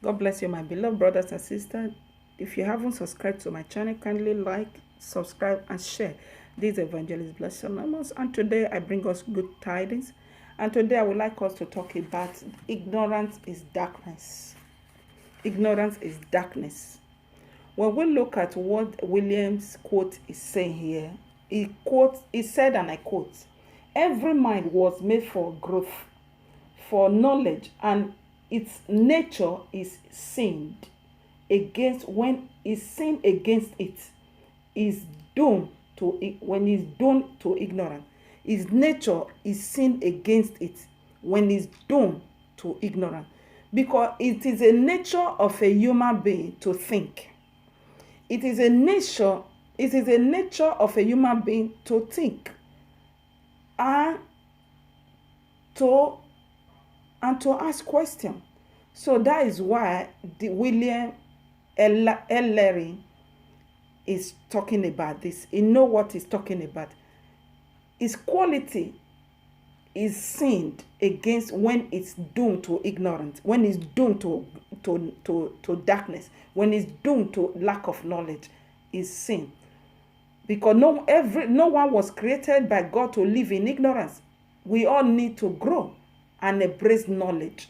God bless you, my beloved brothers and sisters. If you haven't subscribed to my channel, kindly like, subscribe, and share. This is Evangelist Blessing Amos, and today I bring us good tidings. And today I would like us to talk about ignorance is darkness. Ignorance is darkness. When we look at what Williams' quote is saying here, he said, and I quote, "Every mind was made for growth, for knowledge, and its nature is sinned against. When is sin against it, is doomed to when is doomed to ignorance. Its nature is sin against it when is doomed to ignorance, because it is a nature of a human being to think. It is a nature of a human being to think and to ask questions. So that is why the William Ellery is talking about this. He know what he's talking about. His quality is sinned against when it's doomed to ignorance, when it's doomed to darkness, when it's doomed to lack of knowledge, is sin. Because no one was created by God to live in ignorance. We all need to grow and embrace knowledge.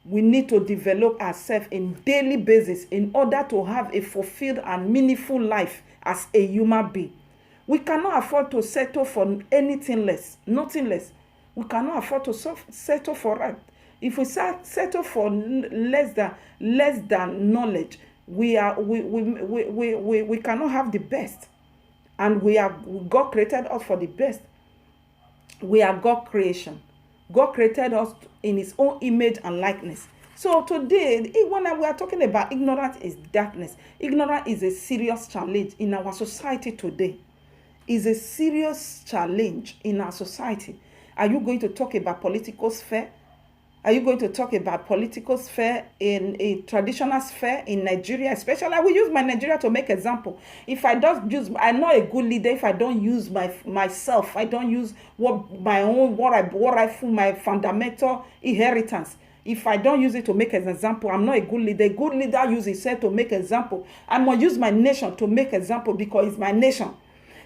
We need to develop ourselves in daily basis in order to have a fulfilled and meaningful life as a human being. We cannot afford to settle for anything less, nothing less. We cannot afford to settle for that. If we settle for less than knowledge, we cannot have the best. And God created us for the best. We are God creation. God created us in his own image and likeness. So today, when we are talking about ignorance is darkness, ignorance is a serious challenge in our society today. Is a serious challenge in our society. Are you going to talk about political sphere? Are you going to talk about political sphere in a traditional sphere in Nigeria? Especially, I will use my Nigeria to make example. If I don't use, I'm not a good leader if I don't use myself. I don't use what I feel my fundamental inheritance. If I don't use it to make an example, I'm not a good leader. A good leader uses itself to make example. I'm going to use my nation to make example because it's my nation.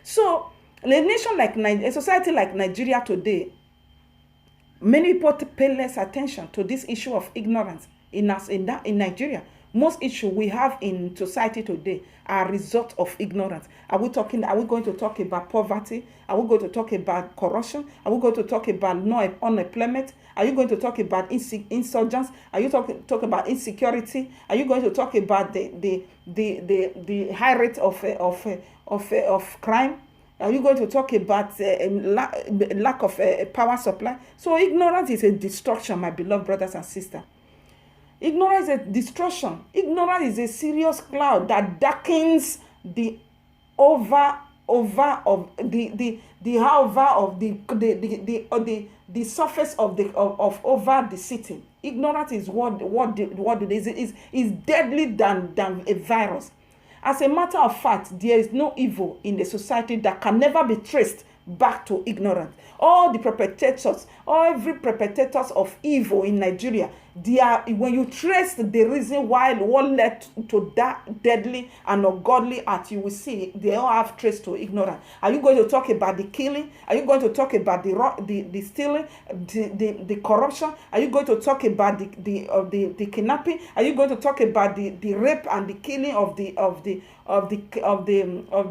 So, a society like Nigeria today, many people pay less attention to this issue of ignorance in Nigeria. Most issues we have in society today are a result of ignorance. Are we going to talk about poverty? Are we going to talk about corruption? Are we going to talk about unemployment? Are you going to talk about insurgents? Are you talk about insecurity? Are you going to talk about the high rate of crime? Are you going to talk about lack of power supply? So ignorance is a destruction, my beloved brothers and sisters. Ignorance is a destruction. Ignorance is a serious cloud that darkens the surface of over the city. Ignorance is what it is deadly than a virus. As a matter of fact, there is no evil in the society that can never be traced back to ignorance. Every perpetrators of evil in Nigeria, when you trace the reason why what led to that deadly and ungodly act, you will see they all have trace to ignorance. Are you going to talk about the killing? Are you going to talk about the stealing, the corruption? Are you going to talk about the kidnapping? Are you going to talk about the rape and the killing of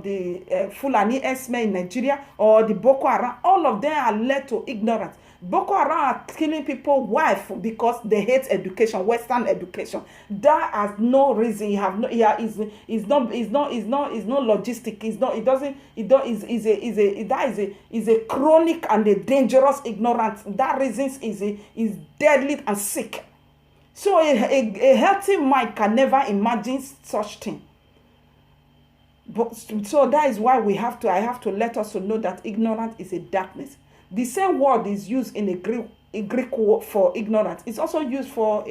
the Fulani Esme in Nigeria, or the Boko Haram? All of them are led to ignorance. Boko Haram are killing people's wife because they hate education, Western education. That has no reason. It's not logistic. Is a chronic and a dangerous ignorance. That reason is deadly and sick. So a healthy mind can never imagine such thing. But so that is why I have to let us know that ignorance is a darkness. The same word is used in a Greek word for ignorance. It's also used for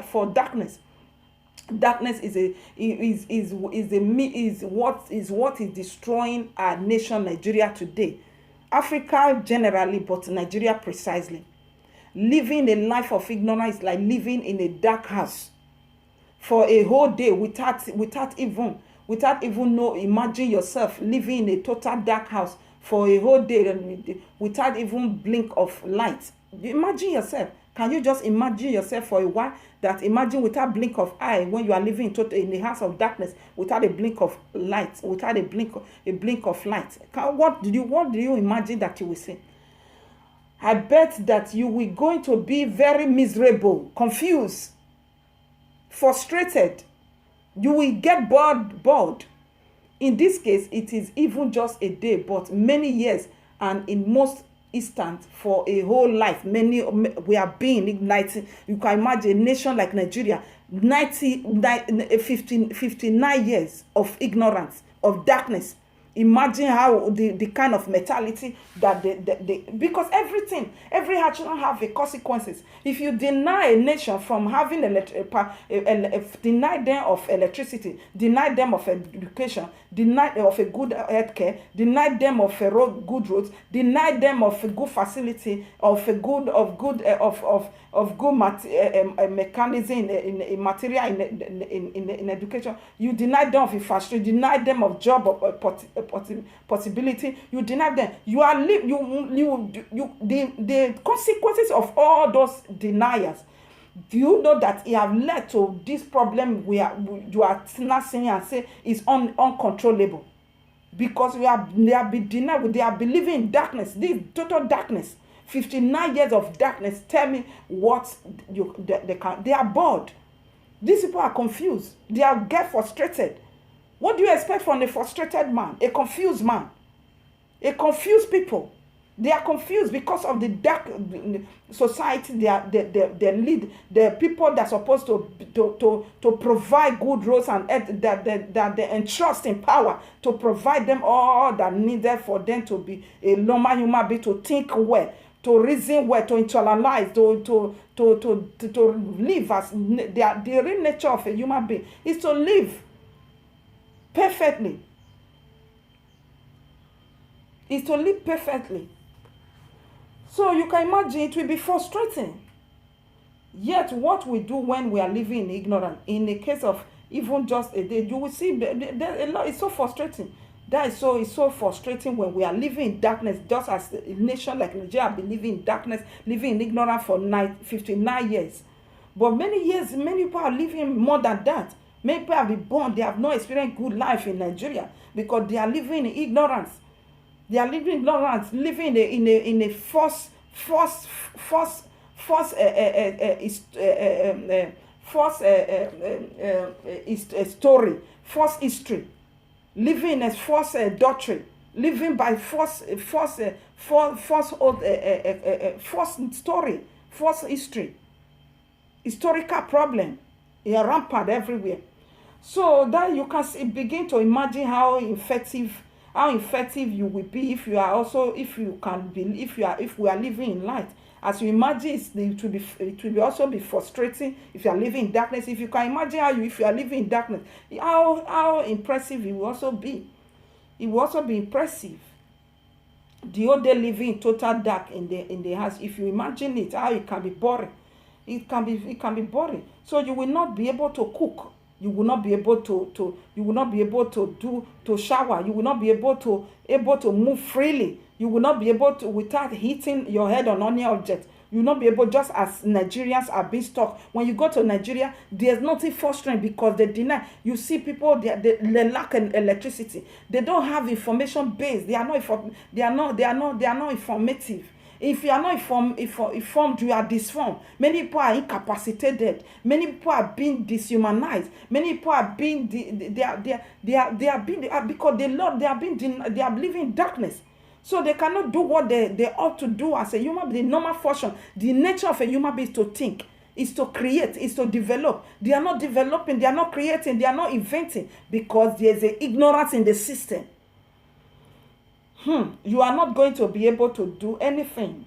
for darkness. Darkness is what is destroying our nation, Nigeria, today. Africa generally, but Nigeria precisely. Living a life of ignorance is like living in a dark house for a whole day without even know. Imagine yourself living in a total dark house for a whole day without even blink of light. Imagine yourself. Can you just imagine yourself for a while? That imagine without blink of eye when you are living in a house of darkness without a blink of light, without a blink of light. What do you imagine that you will see? I bet that you will going to be very miserable, confused, frustrated. You will get bored. In this case, it is even just a day, but many years, and in most instance for a whole life. We are being ignited. You can imagine a nation like Nigeria, 59 years of ignorance, of darkness. Imagine how the kind of mentality that because every action have a consequences. If you deny a nation from having deny them of electricity, deny them of education, deny of a good healthcare, deny them of good roads, deny them of a good facility, of good mechanism in material in education, you deny them of infrastructure, you deny them of job possibility, you deny them. You are the consequences of all those deniers. Do you know that it have led to this problem you are not saying and say is uncontrollable? Because they have been denied, they are believing in darkness, this total darkness. 59 years of darkness. Tell me what they are bored. These people are confused. They are get frustrated. What do you expect from a frustrated man? A confused man. A confused people. They are confused because of the dark society they lead. The people that are supposed to provide good roads and that they entrust in power to provide them all that needed for them to be a normal human being, to think well, to reason well, to internalize, to live as the real nature of a human being is to live perfectly. Is to live perfectly. So you can imagine it will be frustrating. Yet what we do when we are living in ignorance, in the case of even just a day, you will see it's so frustrating. It's so frustrating when we are living in darkness, just as a nation like Nigeria have been living in darkness, living in ignorance for 59 years. But many people are living more than that. Many people have been born, they have not experienced good life in Nigeria because they are living in ignorance. They are living in ignorance, living in a false story, false history, living in a false doctrine, living by false story, false history, historical problem. They are rampant everywhere. So that you can begin to imagine how effective you will be if we are living in light. As you imagine, it will also be frustrating if you are living in darkness. If you can imagine if you are living in darkness, how impressive it will also be. It will also be impressive. The whole day living in total dark in the house. If you imagine it, how it can be boring. It can be boring. So you will not be able to cook. You will not be able to shower. You will not be able to move freely. You will not be able to without hitting your head on any object. You will not be able, just as Nigerians are being stuck. When you go to Nigeria, there's nothing frustrating because they deny. You see people, they lack electricity. They don't have information base. They are not informative. If you are not informed, you are disformed. Many people are incapacitated. Many people are being dishumanized. Many people are being because they are living in darkness. So they cannot do what they ought to do as a human being. The normal function, the nature of a human being is to think, is to create, is to develop. They are not developing, they are not creating, they are not inventing because there is an ignorance in the system. You are not going to be able to do anything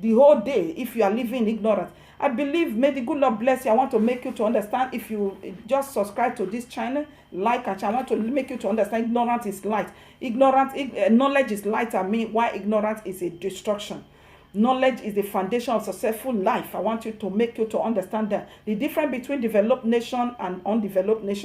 the whole day if you are living in ignorance. I believe, may the good Lord bless you. I want to make you to understand. If you just subscribe to this channel, like and I want to make you to understand ignorance is light. Knowledge is light. I mean, why ignorance is a destruction. Knowledge is the foundation of successful life. I want you to make you to understand that the difference between developed nation and undeveloped nation